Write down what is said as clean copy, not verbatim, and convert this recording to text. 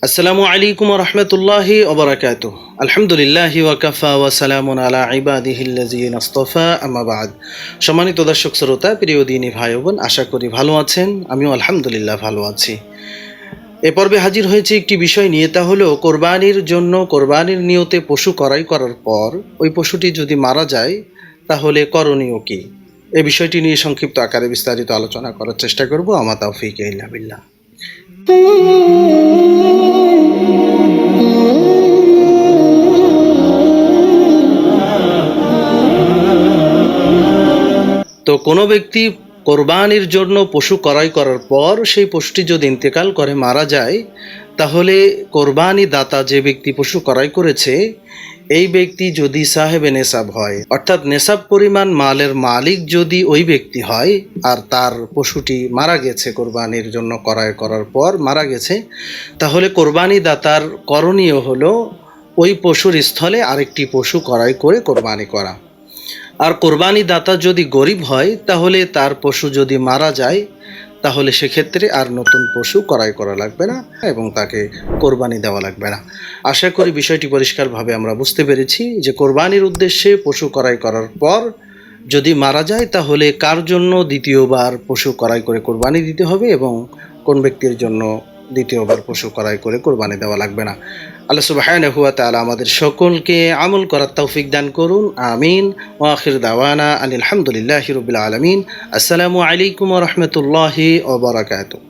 আসসালামু আলাইকুম ওয়া রাহমাতুল্লাহি ওয়া বারাকাতুহু। আলহামদুলিল্লাহি ওয়া কাফা ওয়া সালামুন আলা ইবাদিহিল্লাযিনা ইসতাফা, আম্মা বা'দ। সম্মানিত দর্শক শ্রোতা, প্রিয় দিনী ভাই বোন, আশা করি ভালো আছেন। আমিও আলহামদুলিল্লাহ ভালো আছি। এ পর্বে হাজির হয়েছে একটি বিষয় নিয়ে, তা হলো কোরবানির জন্য কোরবানির নিয়তে পশু ক্রয় করার পর ওই পশুটি যদি মারা যায় তাহলে করণীয় কি? এই বিষয়টি নিয়ে সংক্ষিপ্ত আকারে বিস্তারিত আলোচনা করার চেষ্টা করব। আমা তাওফীক ইল্লা বিল্লাহ। তো কোনো ব্যক্তি কোরবানির জন্য পশু ক্রয় করার পর সেই পশুটি যদি ইন্তেকাল করে, মারা যায়, তাহলে কোরবানি দাতা যে ব্যক্তি পশু ক্রয় করেছে এই ব্যক্তি যদি সাহেবে নেসাব হয়, অর্থাৎ নেসাব পরিমাণ মালের মালিক যদি ওই ব্যক্তি হয় আর তার পশুটি মারা গেছে, কোরবানির জন্য ক্রয় করার পর মারা গেছে, তাহলে কোরবানি দাতার করণীয় হলো ওই পশুর স্থলে আরেকটি পশু ক্রয় করে কোরবানি করা। আর কোরবানি দাতা যদি গরিব হয় তাহলে তার পশু যদি মারা যায় তাহলে সেক্ষেত্রে আর নতুন পশু ক্রয় করা লাগবে না এবং তাকে কোরবানি দেওয়া লাগবে না। আশা করি বিষয়টি পরিষ্কারভাবে আমরা বুঝতে পেরেছি যে কোরবানির উদ্দেশ্যে পশু ক্রয় করার পর যদি মারা যায় তাহলে কার জন্য দ্বিতীয়বার পশু ক্রয় করে কোরবানি দিতে হবে এবং কোন ব্যক্তির জন্য দ্বিতীয়বার পশু ক্রয় করে কোরবানি দেওয়া লাগবে না। আল্লাহ সুবহানাহু ওয়া তাআলা আমাদের সকলকে আমল করার তৌফিক দান করুন, আমিন। ওয়া আখির দাওয়ানা আনিল হামদুলিল্লাহি রাব্বিল আলামিন। আসসালামু আলাইকুম ওয়া রাহমাতুল্লাহি ওয়া বারাকাতুহু।